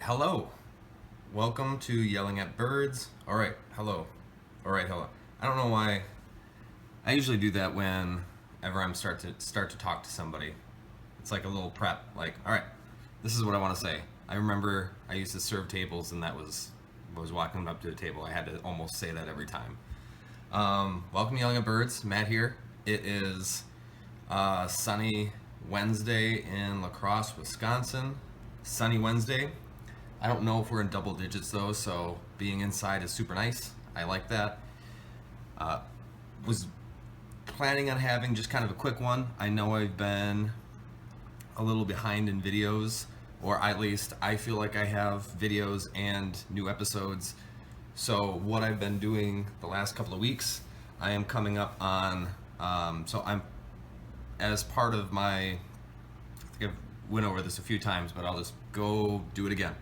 Hello. Welcome to Yelling at Birds. All right. Hello. All right. Hello. I don't know why I usually do that whenever I'm start to talk to somebody. It's like a little prep. Like, all right, this is what I want to say. I remember I used to serve tables, and that was walking up to the table. I had to almost say that every time. Welcome to Yelling at Birds. Matt here. It is sunny Wednesday in La Crosse, Wisconsin. Sunny Wednesday. I don't know if we're in double digits though, so being inside is super nice. I like that. Was planning on having just kind of a quick one. I know I've been a little behind in videos, or at least I feel like I have videos and new episodes. So what I've been doing the last couple of weeks, I am coming up on. So I'm as part of my. I think I've went over this a few times, but I'll just go do it again.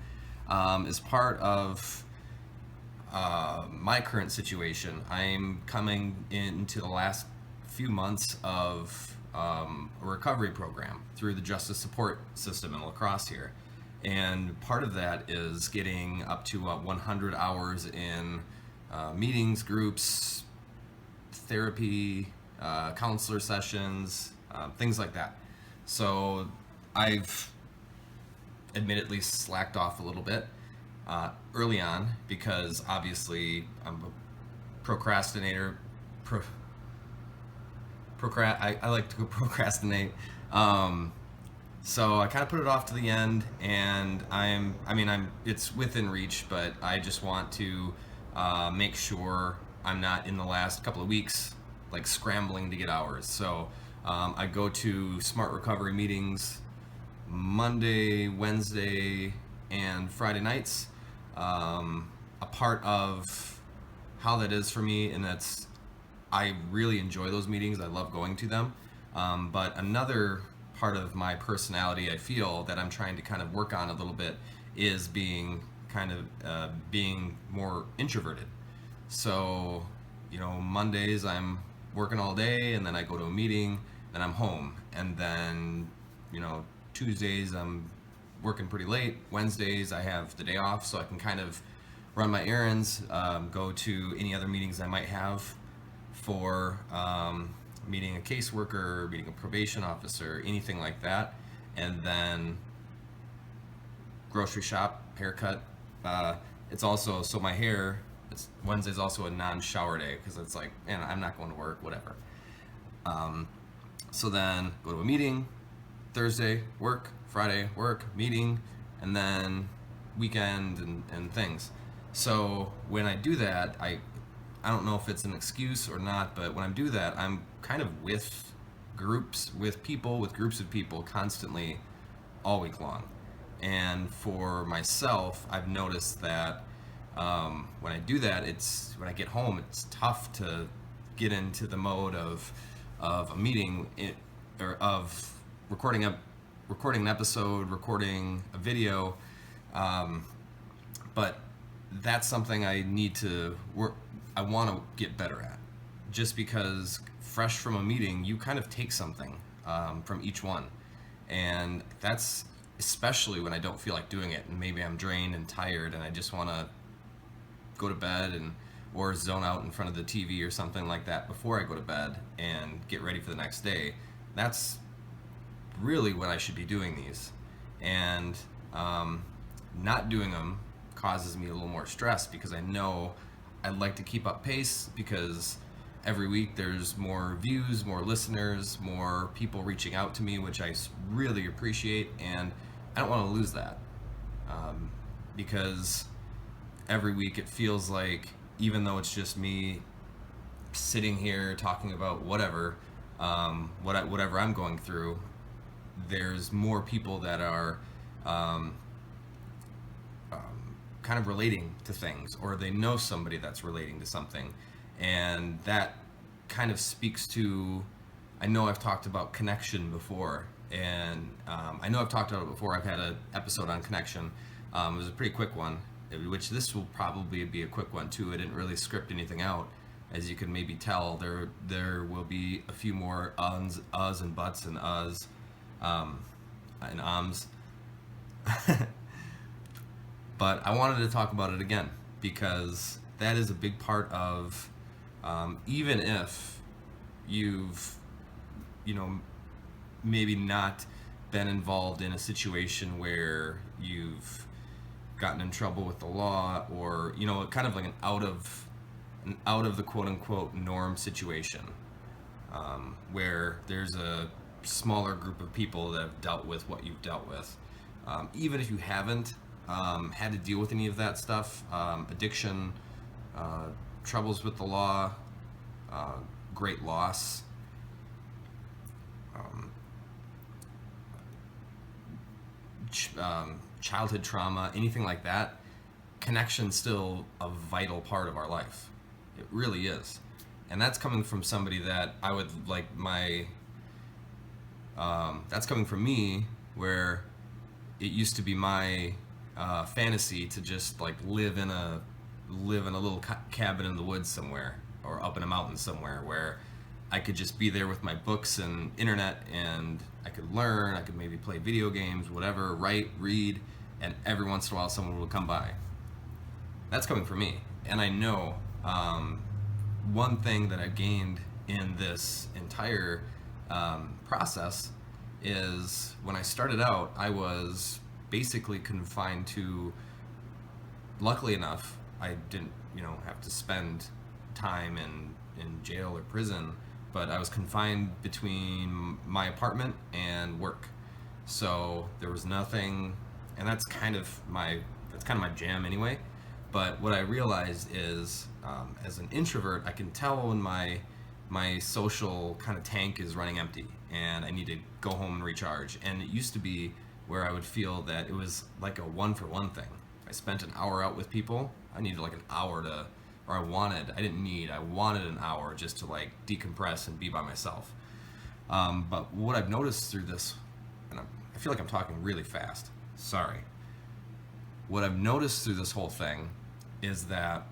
As part of my current situation, I'm coming into the last few months of a recovery program through the justice support system in La Crosse here. And part of that is getting up to 100 hours in meetings, groups, therapy, counselor sessions, things like that. So I've admittedly slacked off a little bit early on because obviously I'm a procrastinator. I like to procrastinate. So I kind of put it off to the end, and it's within reach, but I just want to make sure I'm not in the last couple of weeks like scrambling to get hours. So I go to Smart Recovery meetings Monday, Wednesday, and Friday nights. A part of how that is for me, and I really enjoy those meetings. I love going to them. But another part of my personality, I feel that I'm trying to kind of work on a little bit, is being more introverted. So, Mondays I'm working all day, and then I go to a meeting, then I'm home, and then, Tuesdays I'm working pretty late. Wednesdays I have the day off, so I can kind of run my errands, go to any other meetings I might have for meeting a caseworker, meeting a probation officer, anything like that, and then grocery shop, haircut. It's also, so my hair, Wednesday's also a non-shower day because it's like, man, I'm not going to work, whatever. So then go to a meeting. Thursday, work. Friday, work, meeting, and then weekend and things. So when I do that, I don't know if it's an excuse or not, but when I do that, I'm kind of with groups of people constantly all week long. And for myself, I've noticed that when I do that, when I get home, it's tough to get into the mode of a meeting, or of recording an episode, recording a video, but that's something I need to work. I want to get better at, just because fresh from a meeting, you kind of take something from each one, and that's especially when I don't feel like doing it, and maybe I'm drained and tired, and I just want to go to bed or zone out in front of the TV or something like that before I go to bed and get ready for the next day. That's really when I should be doing these, and not doing them causes me a little more stress because I know I'd like to keep up pace, because every week there's more views, more listeners, more people reaching out to me, which I really appreciate, and I don't want to lose that, because every week it feels like, even though it's just me sitting here talking about whatever I'm going through, there's more people that are kind of relating to things, or they know somebody that's relating to something, and that kind of speaks to, I know I've talked about connection before, and I know I've talked about it before. I've had an episode on connection. It was a pretty quick one, which this will probably be a quick one too. I didn't really script anything out. As you can maybe tell, there will be a few more uhs and buts and uhs and ums. But I wanted to talk about it again because that is a big part of, even if you've, you know, maybe not been involved in a situation where you've gotten in trouble with the law, or, you know, kind of like an out of the quote unquote norm situation, where there's a smaller group of people that have dealt with what you've dealt with. Even if you haven't had to deal with any of that stuff, addiction, troubles with the law, great loss, childhood trauma, anything like that, connection's still a vital part of our life. It really is. And that's coming from somebody that I would like that's coming from me, where it used to be my fantasy to just like live in a little cabin in the woods somewhere, or up in a mountain somewhere, where I could just be there with my books and internet, and I could learn, I could maybe play video games, whatever, write, read, and every once in a while someone will come by. That's coming from me. And I know one thing that I gained in this entire process is when I started out, I was basically confined to, luckily enough, I didn't, have to spend time in jail or prison, but I was confined between my apartment and work. So there was nothing, and that's kind of my jam anyway. But what I realized is, as an introvert, I can tell when my social kind of tank is running empty and I need to go home and recharge. And it used to be where I would feel that it was like a one for one thing. If I spent an hour out with people, I needed like an hour I wanted an hour just to like decompress and be by myself. But what I've noticed through this, and I feel like I'm talking really fast, sorry. What I've noticed through this whole thing is that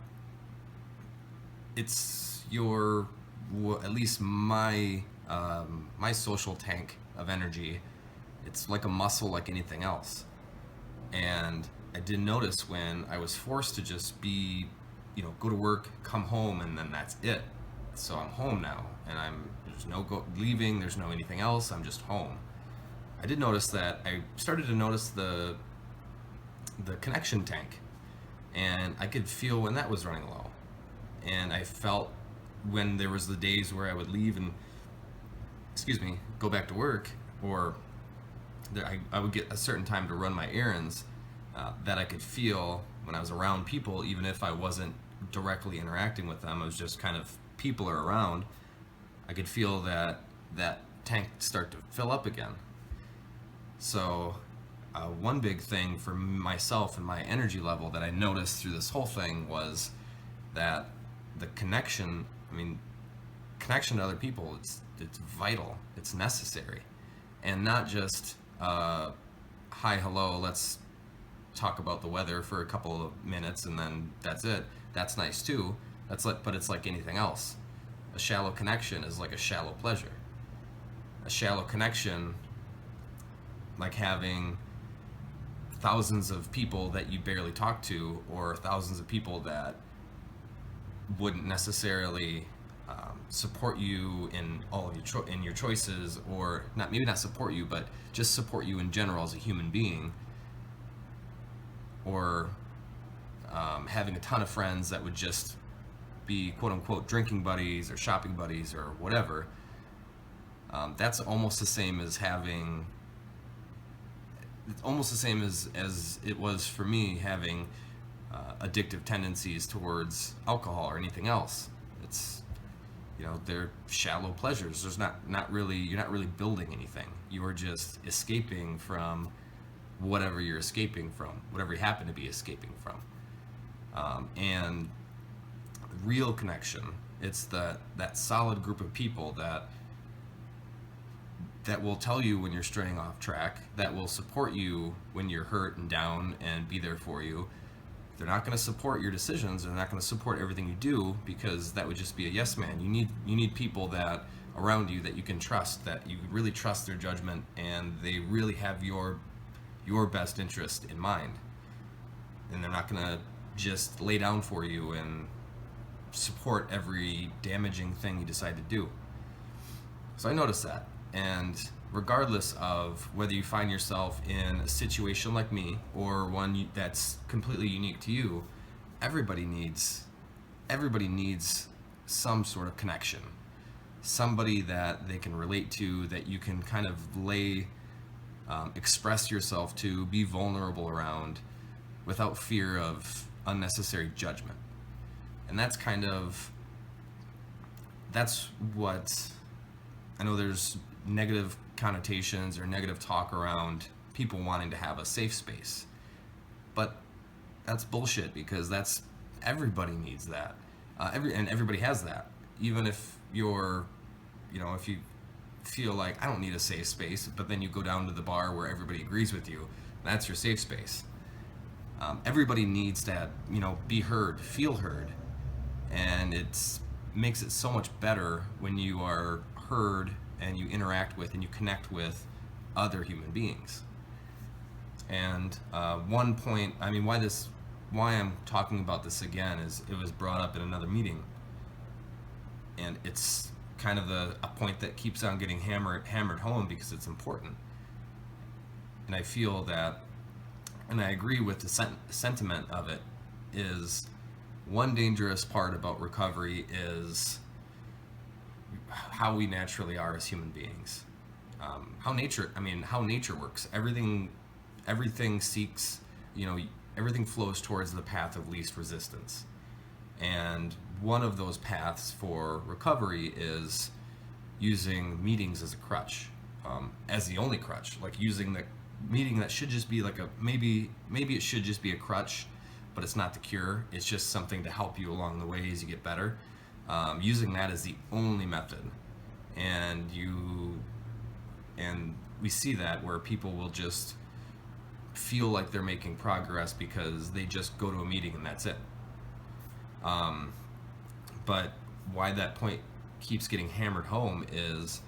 it's at least my social tank of energy, it's like a muscle like anything else. And I did notice when I was forced to just be, go to work, come home, and then that's it. So I'm home now, and there's no leaving, there's no anything else, I'm just home. I did notice that I started to notice the connection tank, and I could feel when that was running low. And I felt when there was the days where I would leave and, go back to work, or I would get a certain time to run my errands, that I could feel when I was around people, even if I wasn't directly interacting with them, I was just kind of people are around, I could feel that tank start to fill up again. So one big thing for myself and my energy level that I noticed through this whole thing was that the connection to other people, it's vital, it's necessary. And not just hi, hello, let's talk about the weather for a couple of minutes and then that's it. That's nice too. But it's like anything else. A shallow connection is like a shallow pleasure. A shallow connection, like having thousands of people that you barely talk to, or thousands of people that wouldn't necessarily support you in all of your choices, or maybe not support you, but just support you in general as a human being, or having a ton of friends that would just be quote unquote drinking buddies or shopping buddies or whatever. That's almost the same as as it was for me having addictive tendencies towards alcohol or anything else. It's, they're shallow pleasures. There's you're not really building anything. You are just escaping from whatever you're escaping from, whatever you happen to be escaping from. And real connection, it's that solid group of people that will tell you when you're straying off track, that will support you when you're hurt and down and be there for you. They're not going to support your decisions. They're not going to support everything you do, because that would just be a yes man. You need people that around you that you can trust, that you really trust their judgment, and they really have your best interest in mind. and they're not going to just lay down for you and support every damaging thing you decide to do. So I noticed that, and regardless of whether you find yourself in a situation like me or one that's completely unique to you, everybody needs some sort of connection, somebody that they can relate to, that you can kind of express yourself to, be vulnerable around without fear of unnecessary judgment. And that's what I know. There's negative connotations or negative talk around people wanting to have a safe space, but that's bullshit, because everybody needs that. And everybody has that. Even if if you feel like I don't need a safe space, but then you go down to the bar where everybody agrees with you, that's your safe space. Everybody needs to be heard, feel heard, and it makes it so much better when you are heard and you interact with and you connect with other human beings. And one point, why I'm talking about this again is it was brought up in another meeting, and it's kind of a point that keeps on getting hammered home because it's important. And I feel that, and I agree with the sentiment of it, is one dangerous part about recovery is how we naturally are as human beings. How nature works. Everything seeks, everything flows towards the path of least resistance. And one of those paths for recovery is using meetings as a crutch, as the only crutch. Like using the meeting that should just be like maybe it should just be a crutch, but it's not the cure. It's just something to help you along the way as you get better. Using that as the only method, and we see that where people will just feel like they're making progress because they just go to a meeting and that's it. But why that point keeps getting hammered home is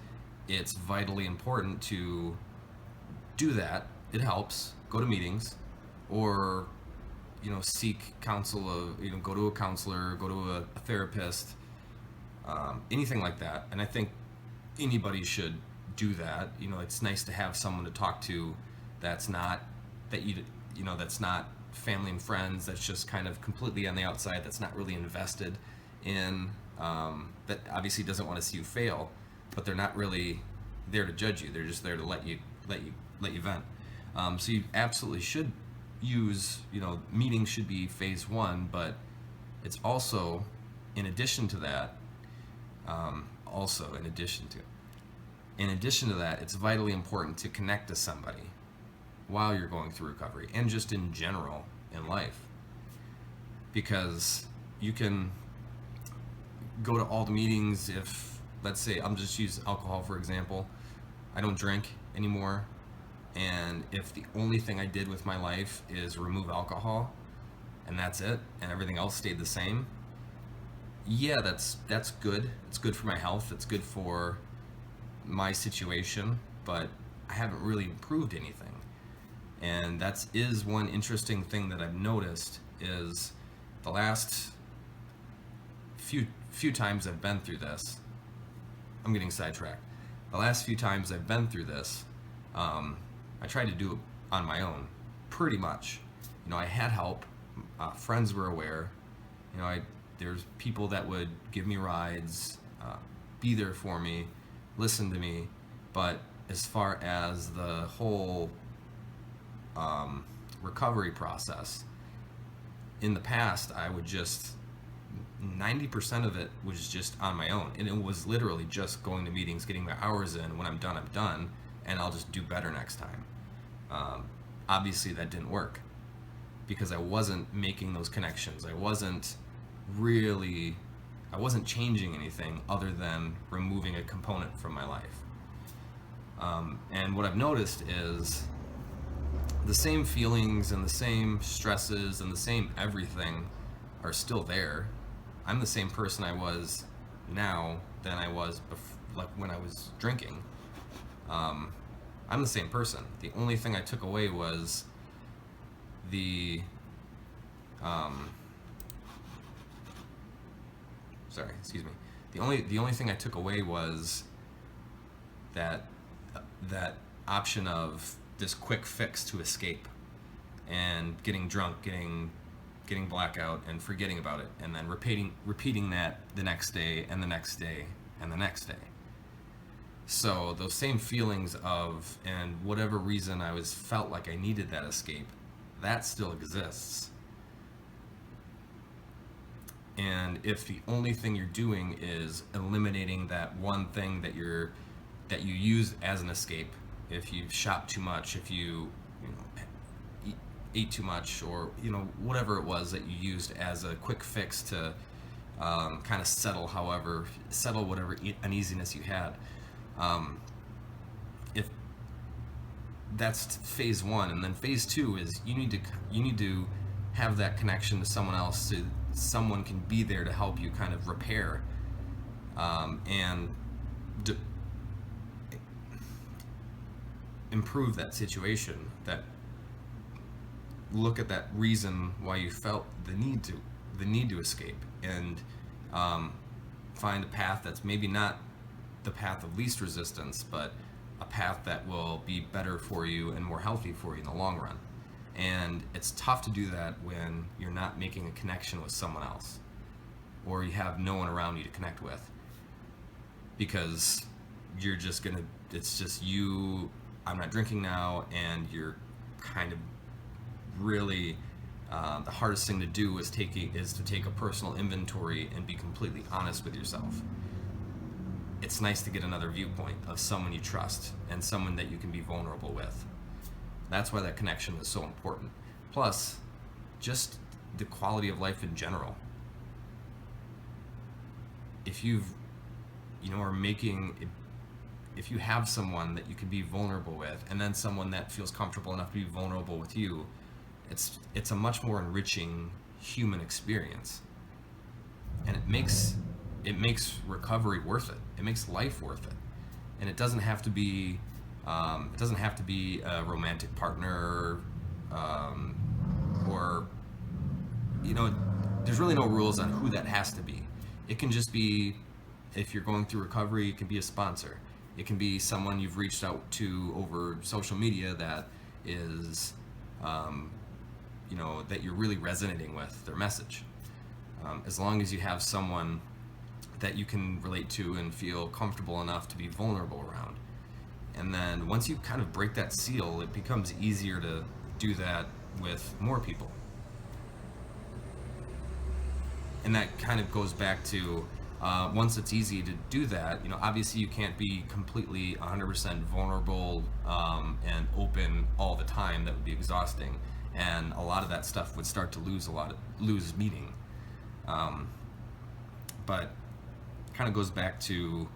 it's vitally important to do that. It helps. Go to meetings, or seek counsel of go to a counselor, go to a therapist, anything like that. And I think anybody should do that. It's nice to have someone to talk to that's not that's not family and friends, that's just kind of completely on the outside, that's not really invested in, that obviously doesn't want to see you fail, but they're not really there to judge you. They're just there to let you vent. So you absolutely should use, meetings should be phase one, but it's also in addition to that, it's vitally important to connect to somebody while you're going through recovery, and just in general in life, because you can go to all the meetings. If, let's say, I'm just use alcohol for example, I don't drink anymore, and if the only thing I did with my life is remove alcohol and that's it, and everything else stayed the same, yeah, that's good. It's good for my health, it's good for my situation, but I haven't really improved anything. And that is one interesting thing that I've noticed is the last few times I've been through this, I'm getting sidetracked. The last few times I've been through this, I tried to do it on my own, pretty much. I had help. Friends were aware. There's people that would give me rides, be there for me, listen to me. But as far as the whole recovery process, in the past, I would just 90% of it was just on my own, and it was literally just going to meetings, getting my hours in. When I'm done, and I'll just do better next time. Obviously that didn't work because I wasn't making those connections. I wasn't changing anything other than removing a component from my life. And what I've noticed is the same feelings and the same stresses and the same everything are still there. I'm the same person I was now than I was when I was drinking. I'm the same person. The only thing I took away was the um, sorry, excuse me. The only thing I took away was that that option of this quick fix to escape, and getting drunk, getting blackout, and forgetting about it, and then repeating that the next day and the next day and the next day. So those same feelings of, and whatever reason I felt like I needed that escape, that still exists. And if the only thing you're doing is eliminating that one thing that you use as an escape, if you shop too much, if you ate too much, or whatever it was that you used as a quick fix to kind of settle whatever uneasiness you had, if that's phase one. And then phase two is you need to have that connection to someone else, so someone can be there to help you kind of repair and improve that situation, that look at that reason why you felt the need to escape, and find a path that's maybe not the path of least resistance, but a path that will be better for you and more healthy for you in the long run. And it's tough to do that when you're not making a connection with someone else, or you have no one around you to connect with, because it's just you. I'm not drinking now, and you're kind of really the hardest thing to do is to take a personal inventory and be completely honest with yourself. It's nice to get another viewpoint of someone you trust and someone that you can be vulnerable with. That's why that connection is so important. Plus, just the quality of life in general. If you have someone that you can be vulnerable with, and then someone that feels comfortable enough to be vulnerable with you, it's a much more enriching human experience, and it makes recovery worth it. It makes life worth it, and it doesn't have to be a romantic partner, or there's really no rules on who that has to be. It can just be, if you're going through recovery, it can be a sponsor. It can be someone you've reached out to over social media that is, that you're really resonating with their message. As long as you have someone that you can relate to and feel comfortable enough to be vulnerable around. And then once you kind of break that seal, it becomes easier to do that with more people. And that kind of goes back to, once it's easy to do that, obviously you can't be completely 100% vulnerable and open all the time. That would be exhausting, and a lot of that stuff would start to lose meaning. But kind of goes back to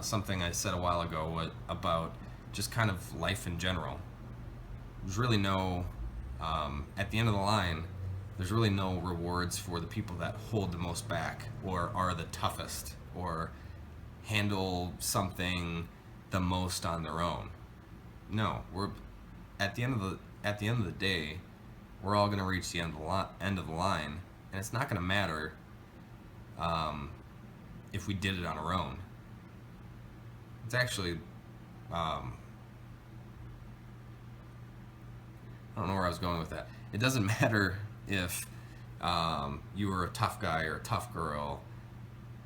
something I said a while ago about just kind of life in general. There's really no, at the end of the line, there's really no rewards for the people that hold the most back, or are the toughest, or handle something the most on their own. No, we're at the end of the day, we're all going to reach the end of the line, and it's not going to matter if we did it on our own. It's actually, I don't know where I was going with that. It doesn't matter if you were a tough guy or a tough girl,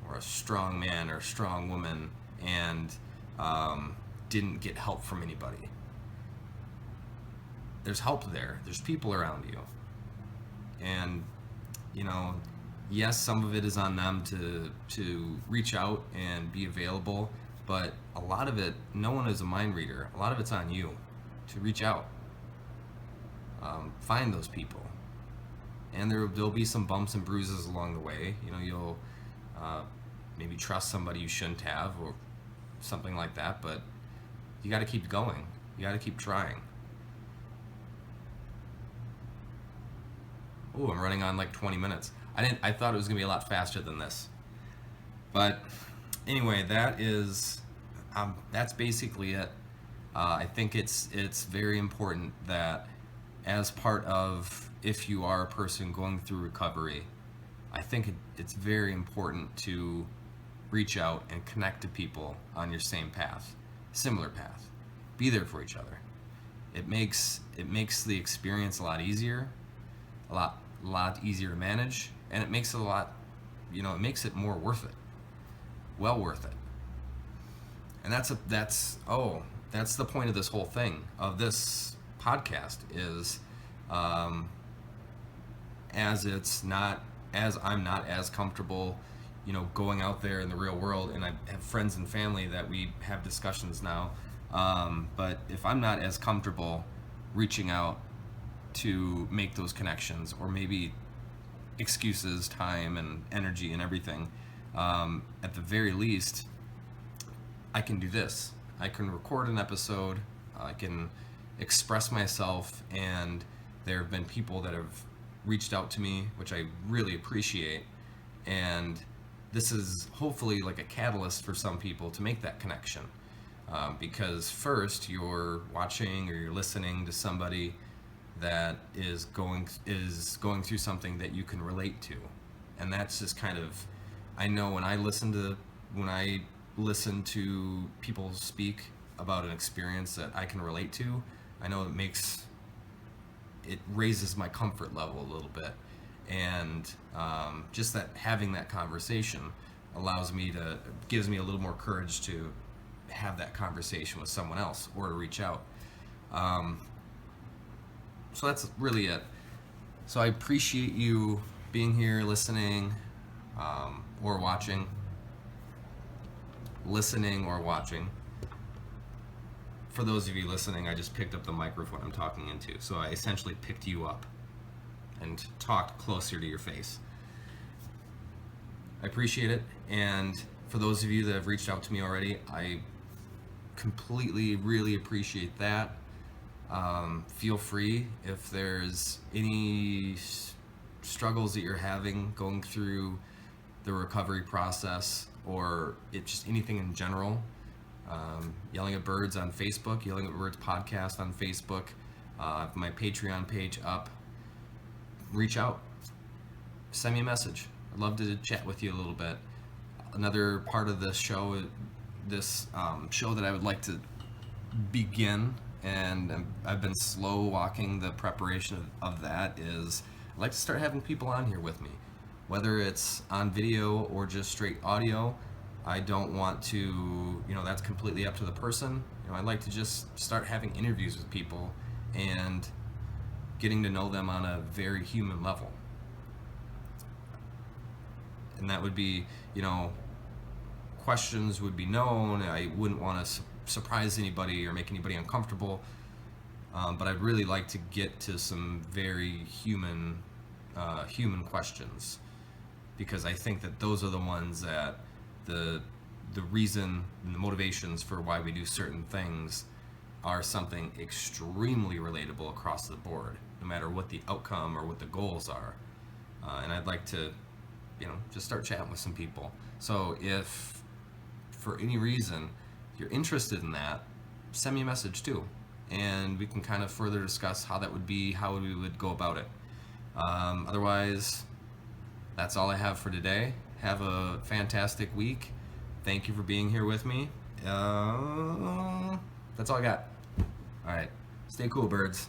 or a strong man or a strong woman, and didn't get help from anybody. There's help there. There's people around you. And, yes, some of it is on them to reach out and be available, but a lot of it, no one is a mind reader. A lot of it's on you to reach out. Find those people. And there'll be some bumps and bruises along the way. You'll maybe trust somebody you shouldn't have, or something like that, but you got to keep going. You got to keep trying. Oh, I'm running on like 20 minutes. I thought it was gonna be a lot faster than this. But anyway, that's basically it. I think it's very important that as part of, if you are a person going through recovery, I think it's very important to reach out and connect to people on your same path, similar path. Be there for each other. It makes the experience a lot easier, a lot easier to manage, and it makes it a lot, it makes it more worth it, well worth it. And that's the point of this whole thing, of this podcast, is as I'm not as comfortable, going out there in the real world, and I have friends and family that we have discussions now. But if I'm not as comfortable reaching out to make those connections, or maybe excuses, time, and energy and everything, at the very least, I can do this. I can record an episode, I can express myself, and there have been people that have reached out to me, which I really appreciate. And this is hopefully like a catalyst for some people to make that connection. Because first, you're watching or you're listening to somebody that is going through something that you can relate to, and that's just kind of, I know when I listen to people speak about an experience that I can relate to, I know it raises my comfort level a little bit, and just that having that conversation gives me a little more courage to have that conversation with someone else, or to reach out. So that's really it. So I appreciate you being here, listening, or watching. Listening or watching. For those of you listening, I just picked up the microphone I'm talking into, so I essentially picked you up and talked closer to your face. I appreciate it, and for those of you that have reached out to me already, I completely, really appreciate that. Feel free, if there's any struggles that you're having going through the recovery process, or just anything in general, Yelling at Birds on Facebook, Yelling at Birds podcast on Facebook, my Patreon page up. Reach out, send me a message. I'd love to chat with you a little bit. Another part of this show that I would like to begin, and I've been slow walking the preparation of that, is I'd like to start having people on here with me, whether it's on video or just straight audio. I don't want to, that's completely up to the person. I'd like to just start having interviews with people and getting to know them on a very human level. And that would be, questions would be known. I wouldn't want to surprise anybody or make anybody uncomfortable. But I'd really like to get to some very human questions, because I think that those are the ones that the reason and the motivations for why we do certain things are something extremely relatable across the board, no matter what the outcome or what the goals are. And I'd like to, just start chatting with some people. So if for any reason you're interested in that, send me a message too, and we can kind of further discuss how that would be, how we would go about it. Otherwise, that's all I have for today. Have a fantastic week. Thank you for being here with me. That's all I got. All right. Stay cool, birds.